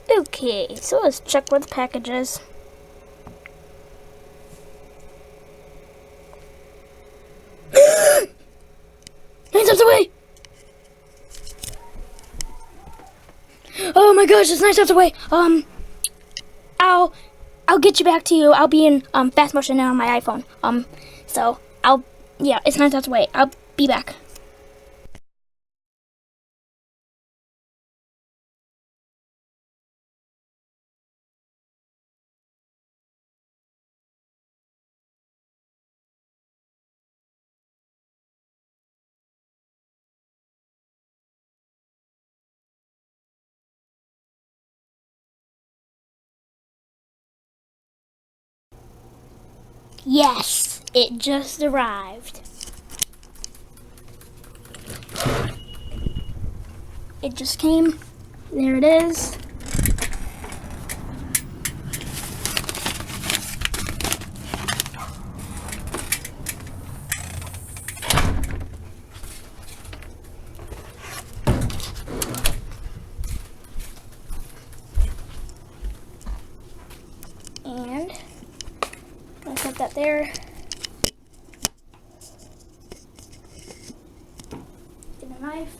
Okay, so let's check where the package is. Nine steps away! Oh my gosh, it's 9 steps away. I'll get you back to you. I'll be in fast motion now on my iPhone. So yeah, it's 9 steps away. I'll be back. Yes, it just arrived. It just came. There it is. And I'm gonna put that there. Get a knife.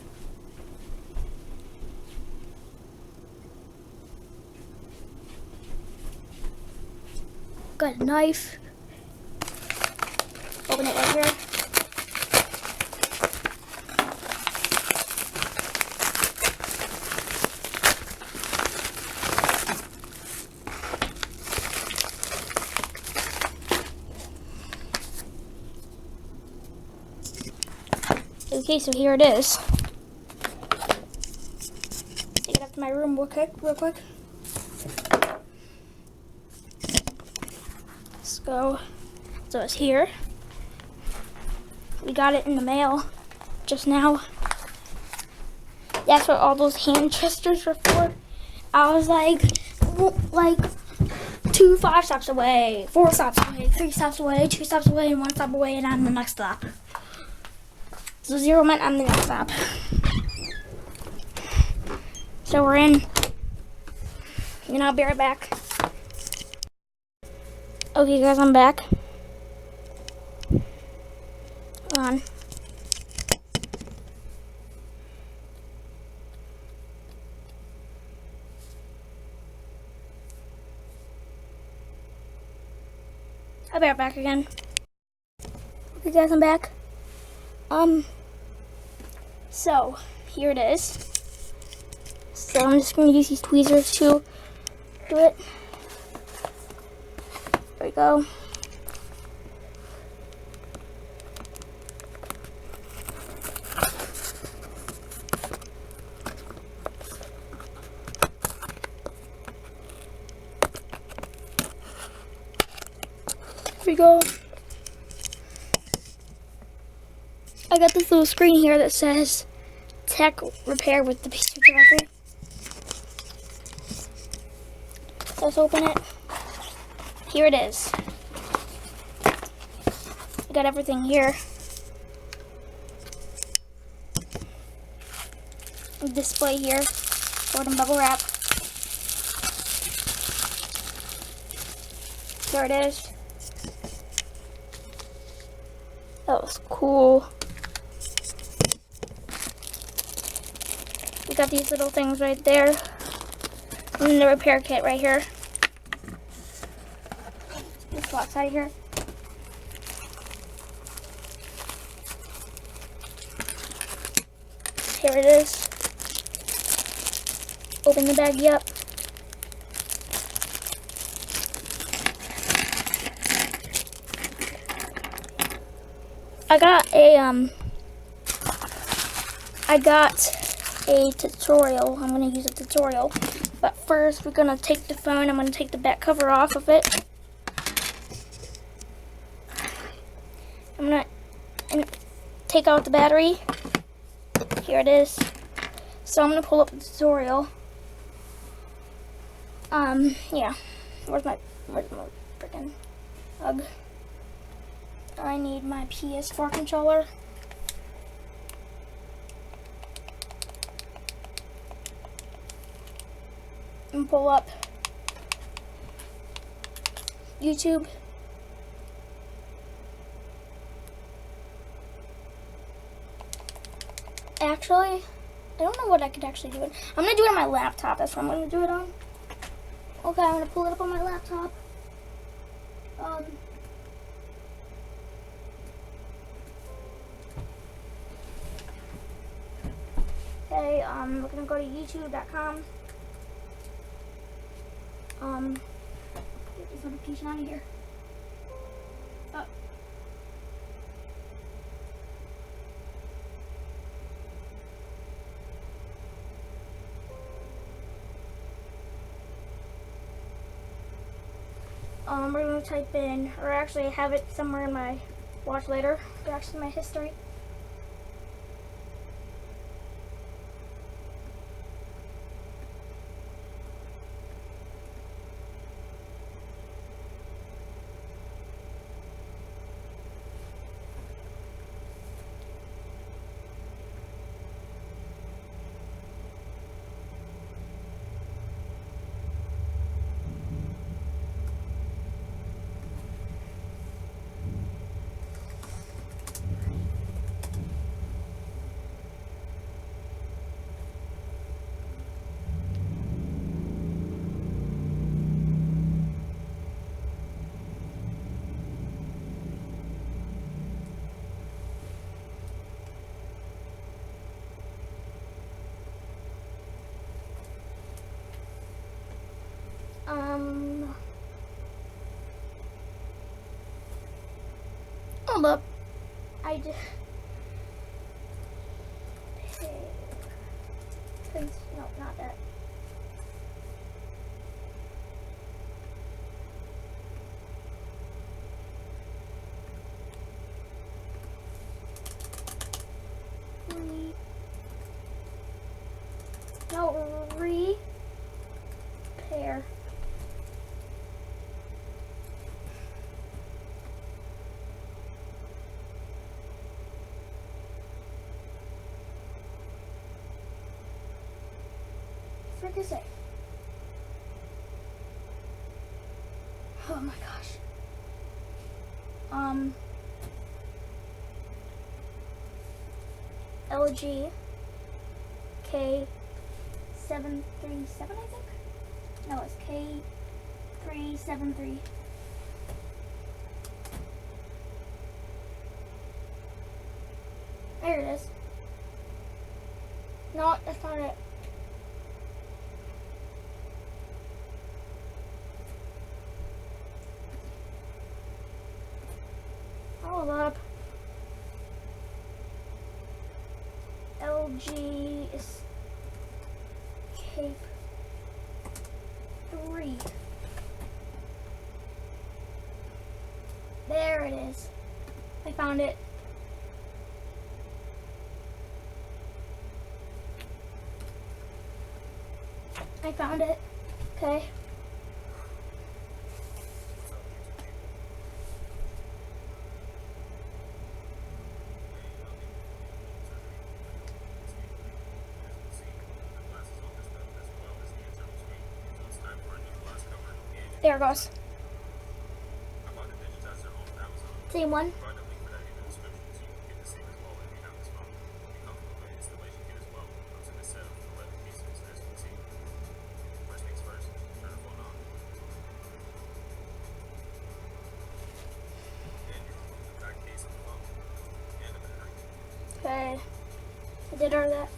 Got a knife. Open it right here. Okay, so here it is. Take it up to my room real quick. Let's go. So it's here. We got it in the mail just now. That's what all those hand gestures were for. I was like 2 5 stops away, 4 stops away, 3 stops away, 2 stops away, and 1 stop away, and I'm the next stop. So 0 meant I'm the next stop. So we're in. And I'll be right back. Okay guys, I'm back. Hold on. I'll be right back again. Okay guys, I'm back. So here it is. So I'm just gonna use these tweezers to do it. There we go. Here we go. I got this little screen here that says tech repair with the K373. So let's open it. Here it is. We got everything here. Display here. Golden bubble wrap. There it is. That was cool. We got these little things right there. And then the repair kit right here. This box out of here. Here it is. Open the baggie up. I got a tutorial. I'm going to use a tutorial. But first, we're going to take the phone. I'm going to take the back cover off of it. I'm going to take out the battery. Here it is. So I'm going to pull up the tutorial. Yeah. Where's my freaking hug? I need my PS4 controller. and pull up YouTube. Actually, I don't know what I could actually do it. I'm gonna do it on my laptop. That's what I'm gonna do it on. Okay, I'm gonna pull it up on my laptop. Okay, we're gonna go to youtube.com. Get this notification out of here. Oh. We're gonna type in, or actually I have it somewhere in my watch later, or actually my history. Hold up. I just... No, not that. Repair. Frick is it? Oh my gosh. LG K373, I think? No, it's K373. There it is. No, that's not it. Hold up. LG is K3. There it is. I found it. I found it. Okay. There it goes. Same one. Okay. I did all that.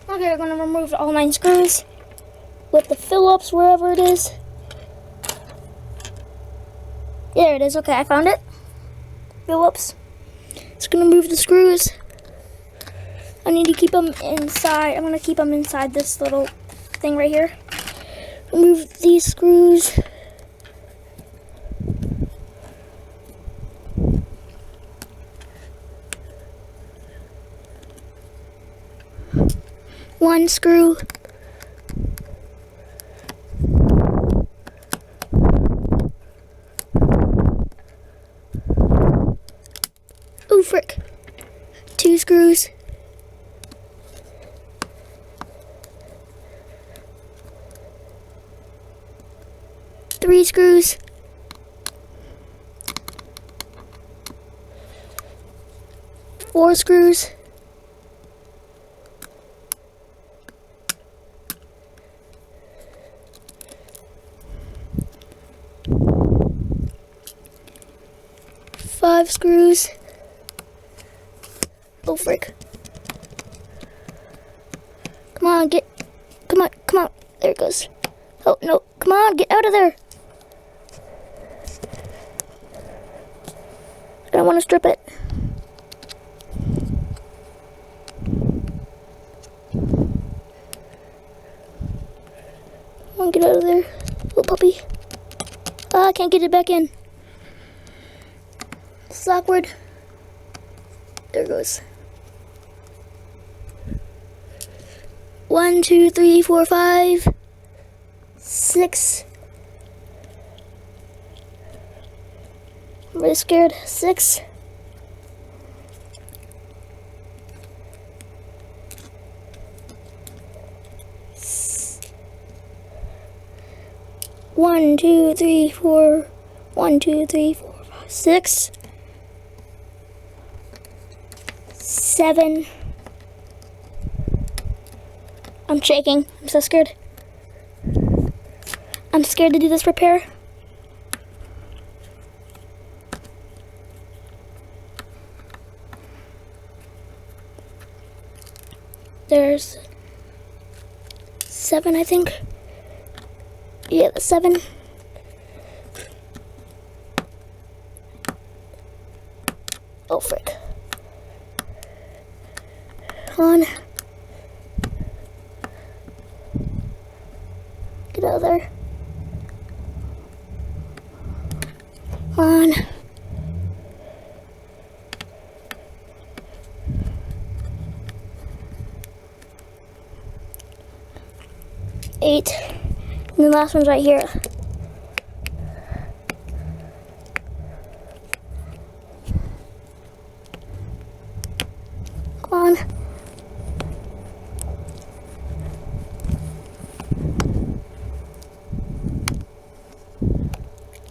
Okay, we're going to remove all 9 screws with the Phillips, wherever it is. There it is. Okay, I found it. Phillips. Just going to move the screws. I need to keep them inside. I'm going to keep them inside this little thing right here. Remove these screws. One screw. Ooh, frick. 2 screws. 3 screws. 4 screws. 5 screws. Oh frick. Come on, come on. There it goes. Oh no, come on, get out of there. I don't want to strip it. Come on, get out of there, little puppy. Ah, I can't get it back in. This is awkward. There it goes. 1, 2, 3, 4, 5, 6. I'm really scared. 6. 1, 2, 3, 4. 1, 2, 3, 4, 5, 6. 7. I'm shaking. I'm so scared. I'm scared to do this repair. There's 7, I think. Yeah, that's 7. Oh, frick. Come on. Get out of there. Come on. Eight. And the last one's right here. Come on.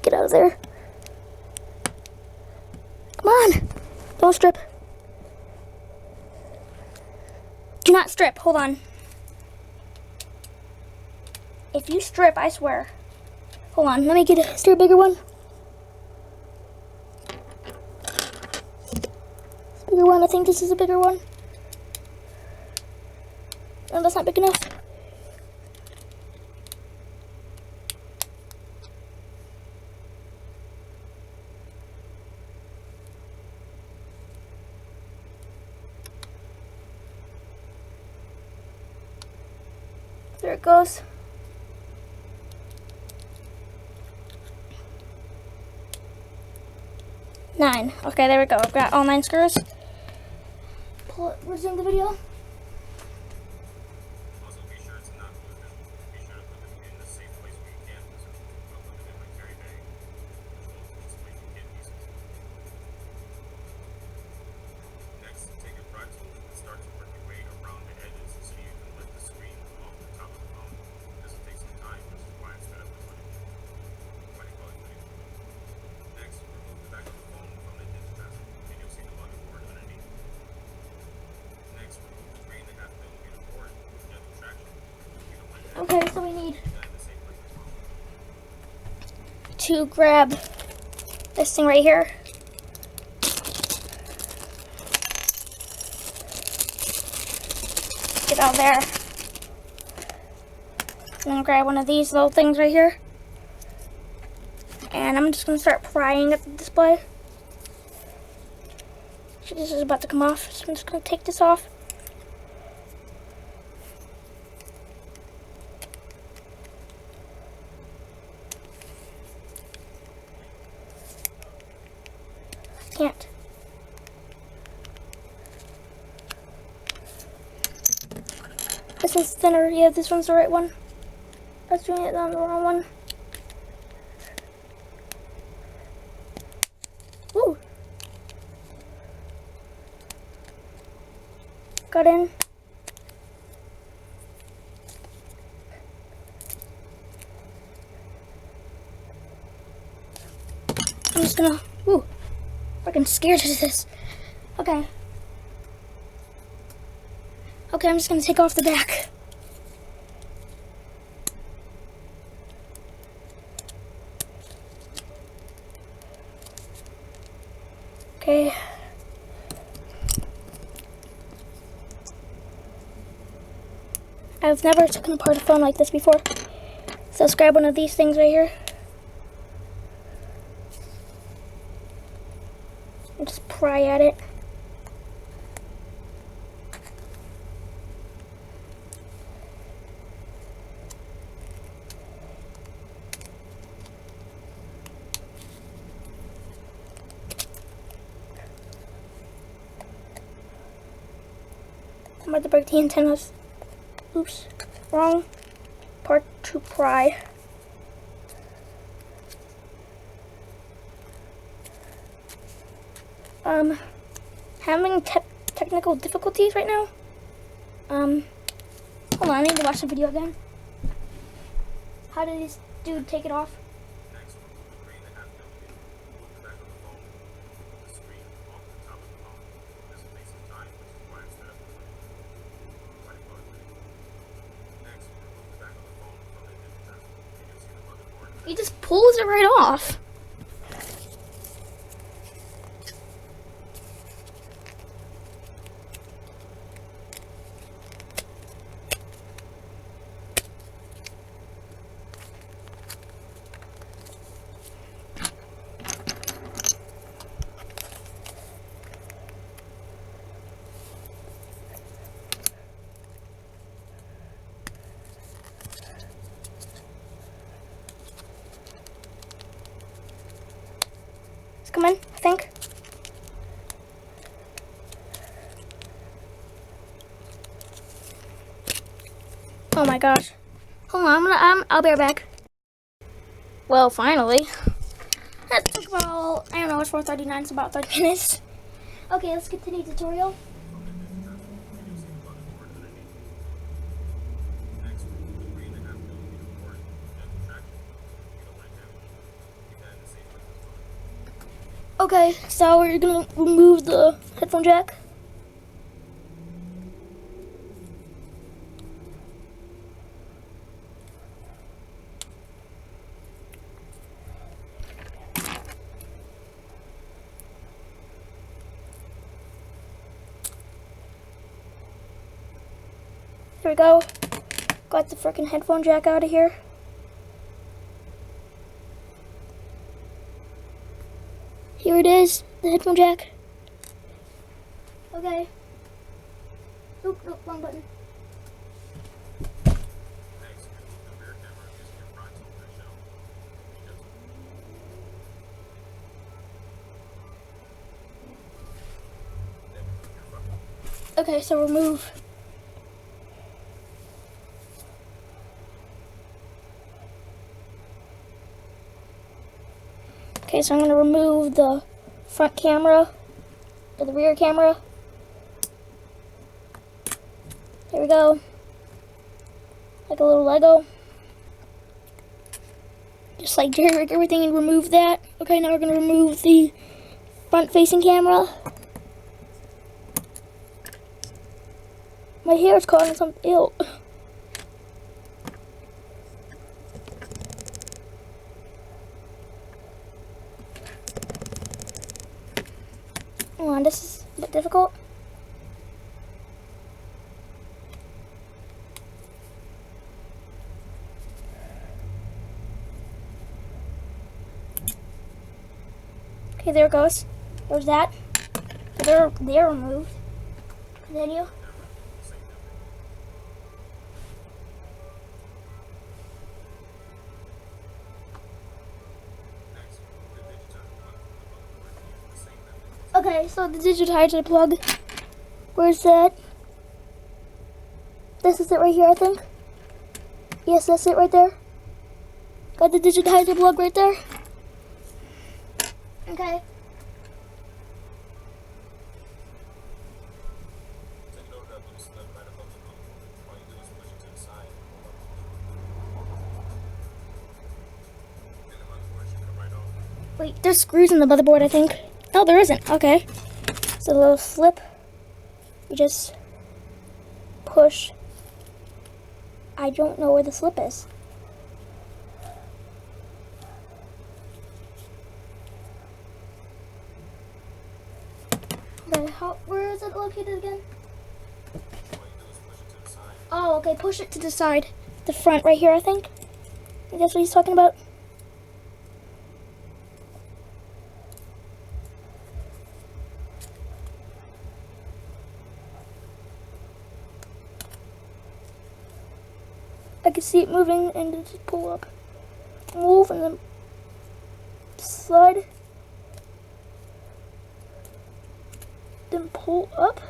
Get out of there. Come on. Don't strip. Do not strip. Hold on. If you strip, I swear. Hold on. Let me get a still bigger one. Bigger one. I think this is a bigger one. No, that's not big enough. There it goes. Nine. Okay, there we go. I've got all 9 screws. Pull it. Resume the video. Also, be sure to not put them. Be sure to put them in the safe place where you can. So don't put them in my carry bag, which will place you can use it. Next, take your pry tool and start to work your way around the edges so you can lift the screen off the top of the phone. This will take some time, which is why I set up the footage. Why do you call it footage? Next, remove the back of the phone from the hinge pass, and you'll see the motherboard underneath. Next, remove the 3.5mm board with gentle traction. You don't want to Okay, so we need that in the same place as well. to grab this thing right here. Get out there. And then grab one of these little things right here. And I'm just going to start prying at the display. So this is about to come off, so I'm just going to take this off. Can't. This one's thinner. Yeah, this one's the right one. I was doing it on the wrong one. Ooh. got in. I'm just gonna, ooh, freaking scared of this. Okay. Okay, I'm just gonna take off the back. Okay. I've never taken apart a phone like this before. So let's grab one of these things right here. And just pry at it. I'm about to break the antennas. Oops, wrong part to pry. Having technical difficulties right now. Hold on, I need to watch the video again. How did this dude take it off? Next, remove the 3.5 millimeter. Remove the back of the phone. Remove the screen off the top of the phone. This will take some time, which is why I set up the Next, remove the back of the phone from the digitizer, and you'll see the motherboard. He just pulls it right off. Come in, I think. Oh my gosh. Hold on, I'll be right back. Well, finally. That took about, I don't know, it's 4:39, so about 30 minutes. Okay, let's continue the tutorial. Next, remove the 3.5 millimeter cord and retraction. You don't want to damage it. Keep that in the safe place as well. Okay, so we're gonna remove the headphone jack. There we go. Got the freaking headphone jack out of here. Here it is, the headphone jack. Okay. Oop, nope, wrong button. Next, remove the rear camera using your pry tool and shell. Be gentle. Then remove your front. Okay, so remove. Okay, so I'm going to remove the front camera, or the rear camera. There we go. Like a little Lego. Just like jerry-rig everything and remove that. Okay, now we're going to remove the front-facing camera. My hair is caught in some, ew. Hold on, this is a bit difficult. Okay, there it goes. There's that. They're removed. Continue. Okay, so the digitizer plug, where's that? This is it right here, I think. Yes, that's it right there. Got the digitizer plug right there. Okay. Take it over that little slip right above the pump. All you do is push it to the side and pull up. And the motherboard should come right off. Wait, there's screws in the motherboard, I think. No, there isn't. Okay. It's a little slip. You just push. I don't know where the slip is. Okay, where is it located again? All you do is push it to the side. Oh, okay, push it to the side. The front right here, I think. I think that's what he's talking about. I can see it moving and then just pull up. Move and then slide. Then pull up.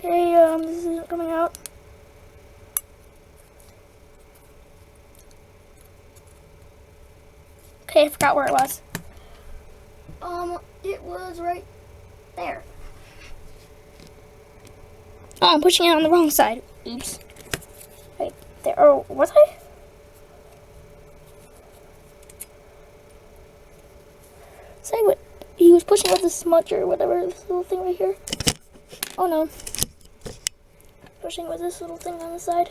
Okay, this isn't coming out. Okay, I forgot where it was. It was right there. Oh, I'm pushing it on the wrong side. Oops. Right there. Oh, was I? Say what? He was pushing with the smudge or whatever, this little thing right here. Oh no. Pushing with this little thing on the side.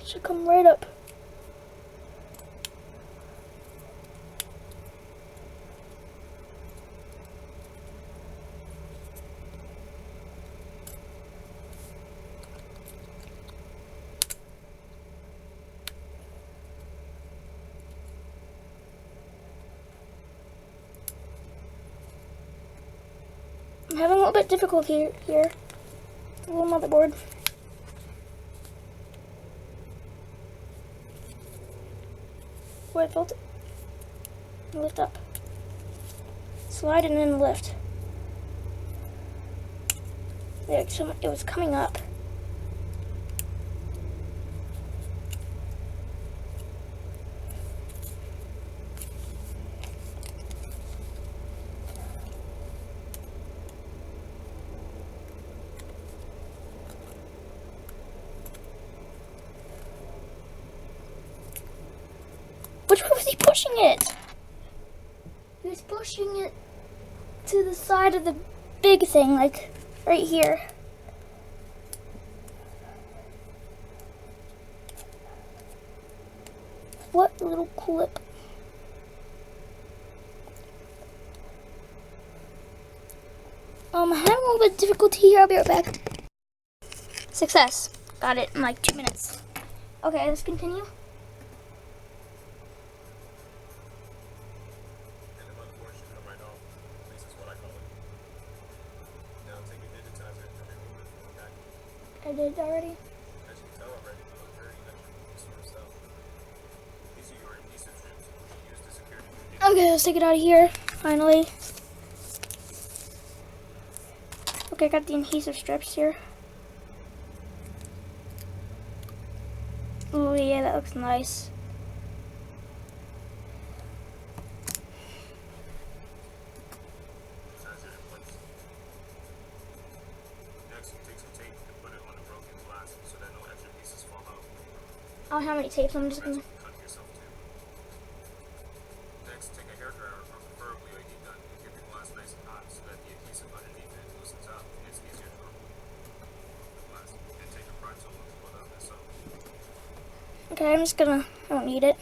It should come right up. I'm having a little bit difficulty here. A little motherboard. Oh, I felt it. Lift up. Slide and then lift. There, it was coming up. Which way was he pushing it? He was pushing it to the side of the big thing, like right here. What little clip? I'm having a little bit of difficulty here. I'll be right back. Success. Got it in like 2 minutes. Okay, let's continue. And the motherboard should come right off. At least that's what I call it. Now take a digitizer and remove it from the back. I did already. As you can tell already, it looks very natural sort of stuff. These are your adhesive strips which you use to secure the unit. Okay, let's take it out of here, finally. Okay, I got the adhesive strips here. Oh yeah, that looks nice. Size it in place. Next, you take some tape and put it on the broken glass so that no extra pieces fall out. I don't have any tapes, I'm just That's gonna... what you cut yourself too. Next, take a hairdryer or preferably a heat gun and get the glass nice and hot so that the adhesive underneath it loosens up and it's easier to remove the glass. And take a pry tool and pull it out this up. Okay, I'm just gonna... I don't need it.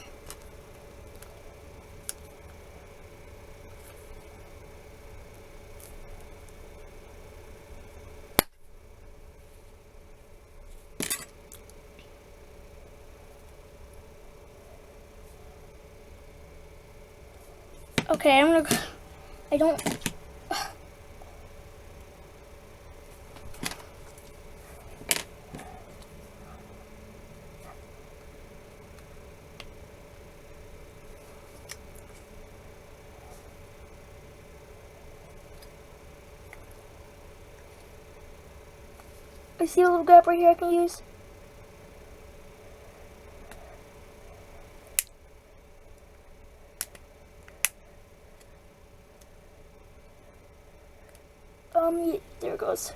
Okay, I'm gonna. I don't. I see a little gap right here I can use. Yeah, there it goes.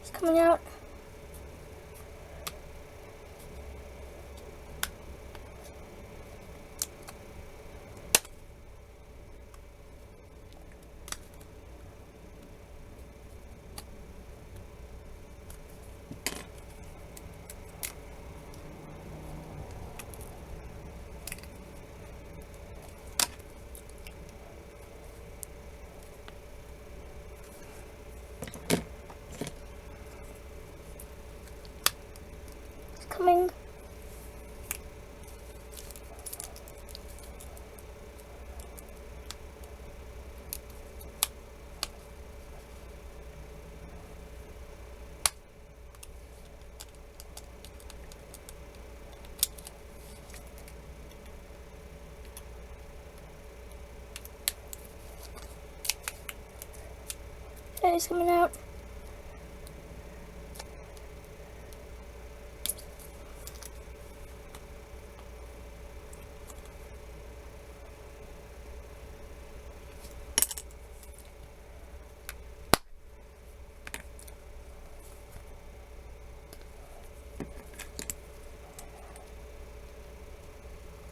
It's coming out. Coming. Okay, it's coming out.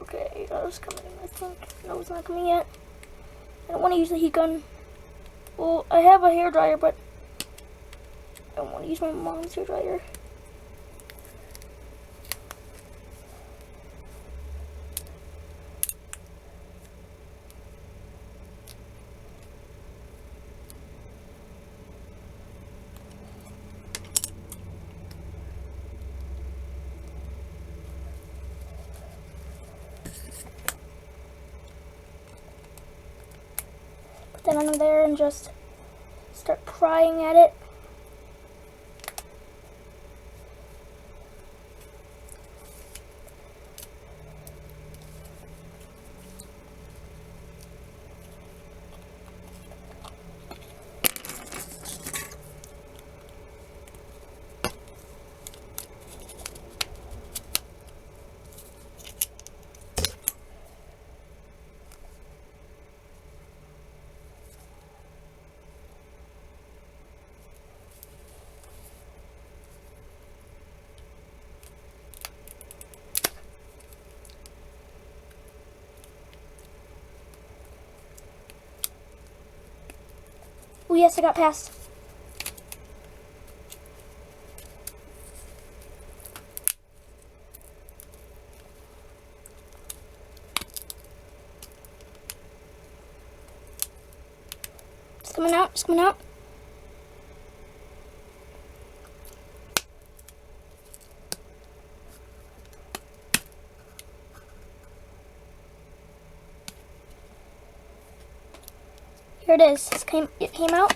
Okay, that was coming, I think. No, it's not coming yet. I don't want to use the heat gun. Well, I have a hairdryer, but I don't want to use my mom's hairdryer. Put that under there and just start prying at it. Oh yes, I got past. It's coming out, it's coming out. Here it is. It came out.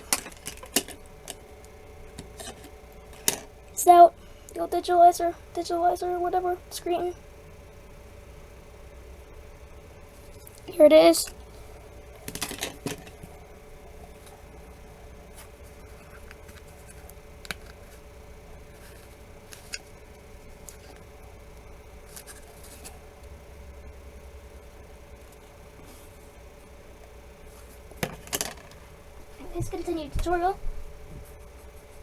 It's out. The old digitalizer, whatever, screen. Here it is. Let's continue the tutorial.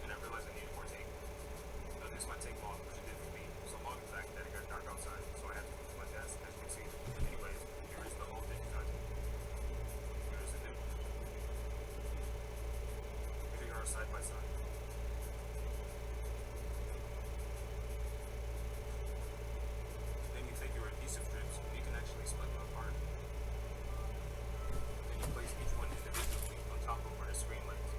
And I realized I needed more tape. This might take long, which it did for me. So long, in fact, that it got dark outside, so I had to go to my desk, as you can see. Anyways, here is the old digitizer. Here is the new one. Here they are side by side. Then you take your adhesive strips, and you can actually split them apart. Then you place each one individually on top of where the screen lays.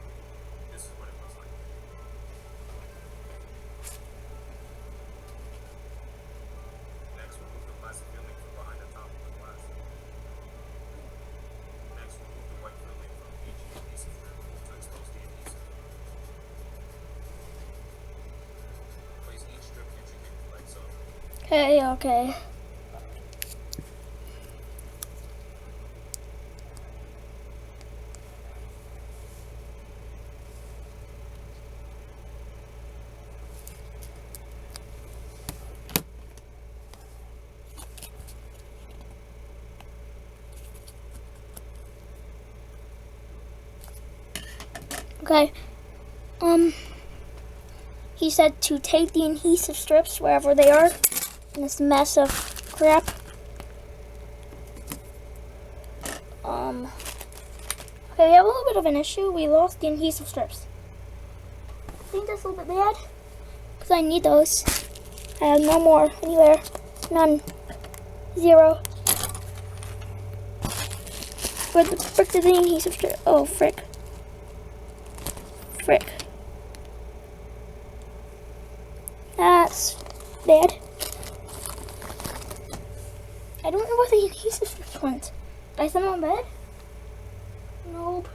Hey, okay. Okay. He said to take the adhesive strips wherever they are in this mess of crap. Okay, we have a little bit of an issue. We lost the adhesive strips. I think that's a little bit bad because I need those. I have no more anywhere. None. Zero. Where the frick did the adhesive strip? Oh, frick. Frick. That's bad. I don't know where the adhesive strips went. Did I send them on bed? Nope.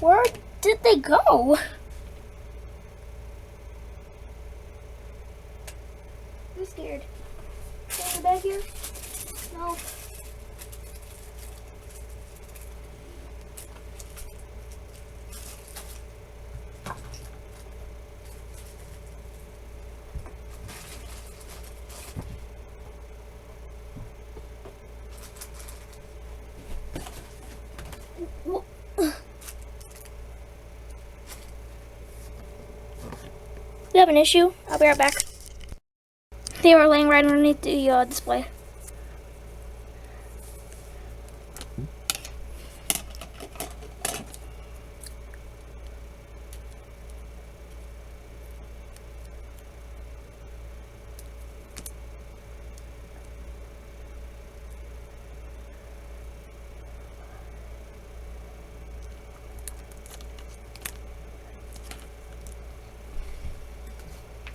Where did they go? I'm scared. Is back here? No. We have an issue. I'll be right back. They were laying right underneath the display.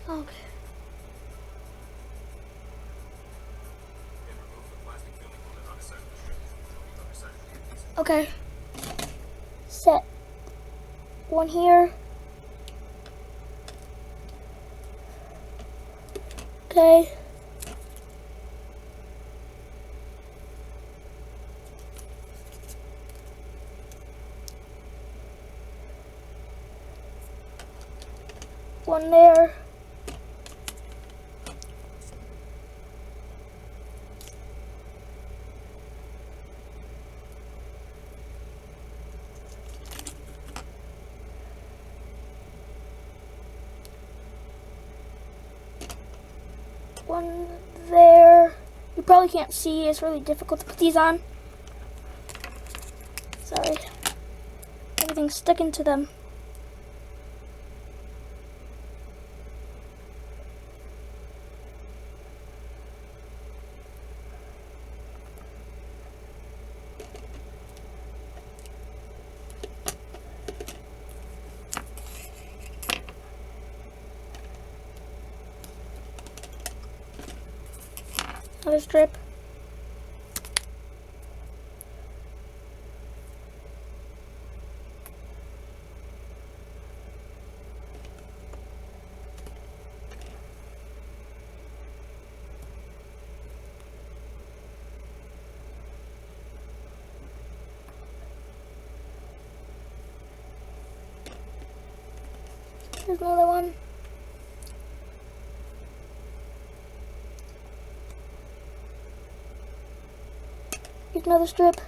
Okay. And remove the plastic filling on the other side of the strip. On the other side of the adhesive. Okay. Set one here. Okay. One there. One there. You probably can't see. It's really difficult to put these on. Sorry. Everything's sticking to them. Another strip. There's another one. Here's another strip.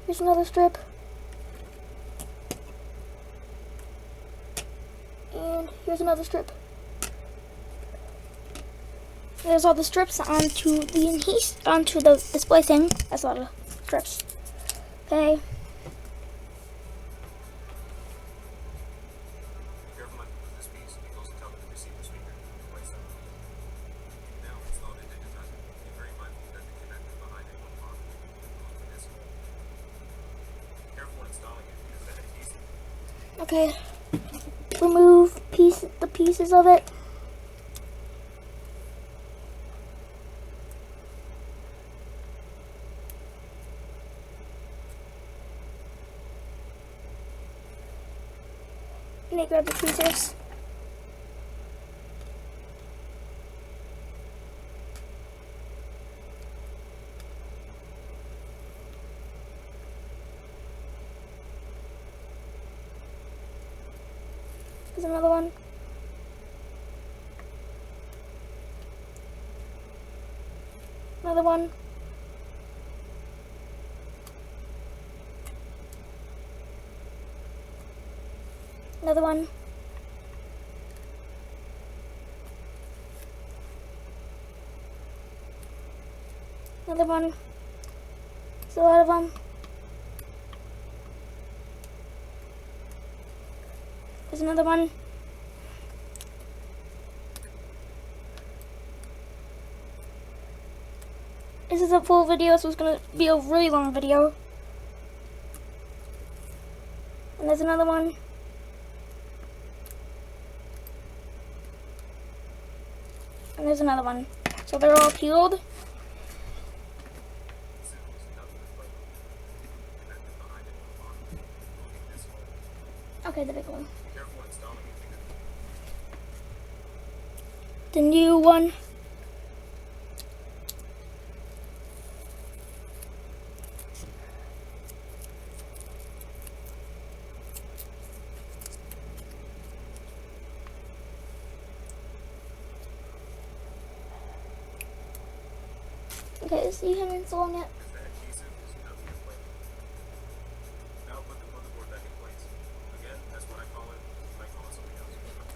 Here's another strip. And here's another strip. There's all the strips onto the display thing. That's a lot of strips. Okay. Careful not to lose this piece. It goes to cover the receiver speaker. Like so. Now install the digitizer. Be very mindful that the connector behind it won't pop. Okay, remove the pieces of it. Let me grab the tweezers. There's another one. Another one. Another one. Another one. There's a lot of them. There's another one. This is a full video, so it's gonna be a really long video. And there's another one. And there's another one. So they're all peeled. Okay, the big one. The new one. Okay, see him installing it.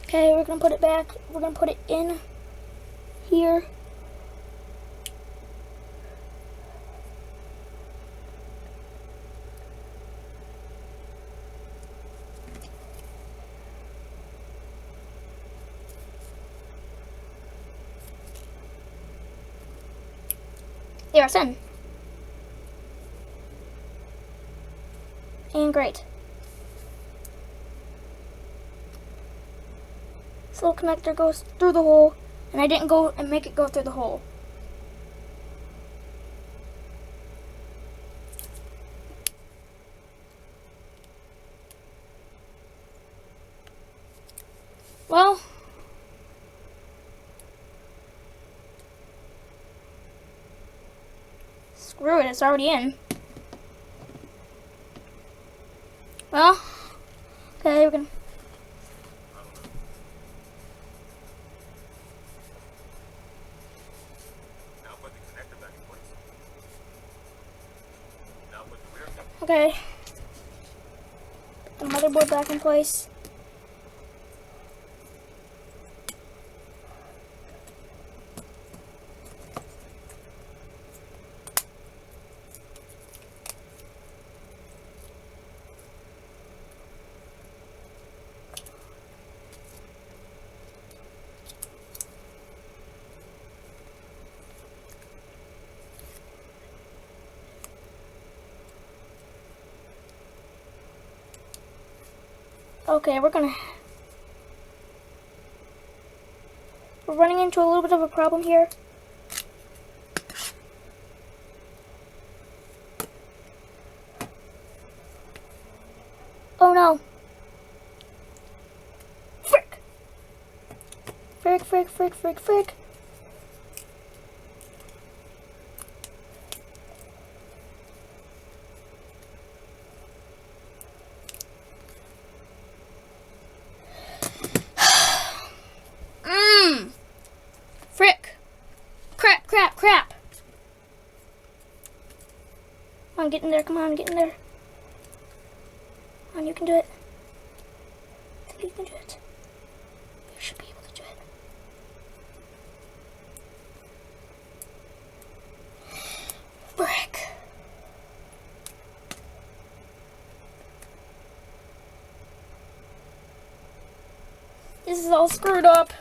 Okay, we're gonna put it back. We're gonna put it in here. There, it's in. And great. This little connector goes through the hole, and I didn't go and make it go through the hole. Well, screw it, it's already in. Well, okay, we're gonna... Okay. Put the motherboard back in place. Okay, we're running into a little bit of a problem here. Oh no. Frick. Frick, frick, frick, frick, frick. Frick. Crap, crap, crap. Come on, get in there. Come on, get in there. Come on, you can do it. I think you can do it. You should be able to do it. Frick. This is all screwed up.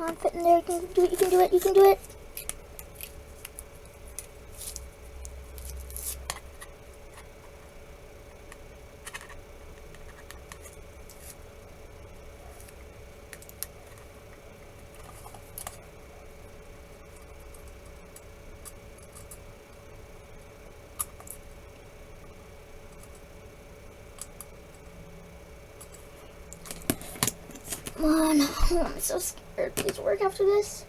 Come on, fit in there. You can do it. You can do it. You can do it. Come on. Oh, I'm so scared. Please work after this.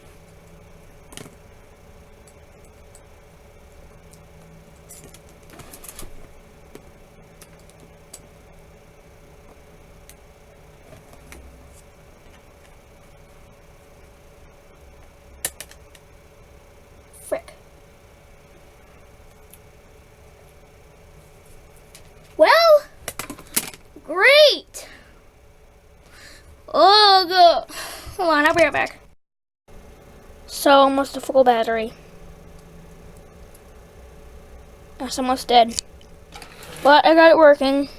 Frick. Well, great. Oh, good. Hold on, I'll be right back. So, almost a full battery. That's almost dead. But I got it working.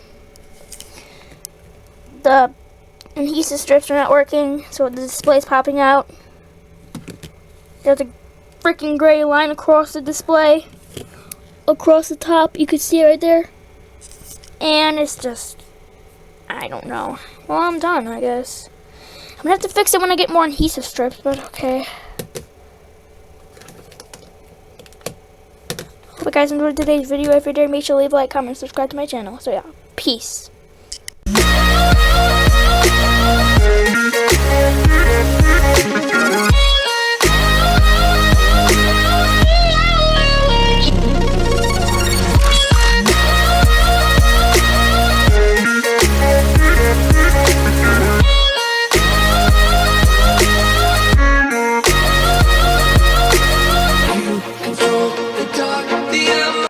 The adhesive strips are not working, so the display's popping out. There's a freaking gray line across the display. Across the top, you can see it right there. And it's just, I don't know. Well, I'm done, I guess. I'm gonna have to fix it when I get more adhesive strips, but okay. Hope you guys enjoyed today's video. If you did, make sure to leave a like, comment, and subscribe to my channel. So yeah, peace.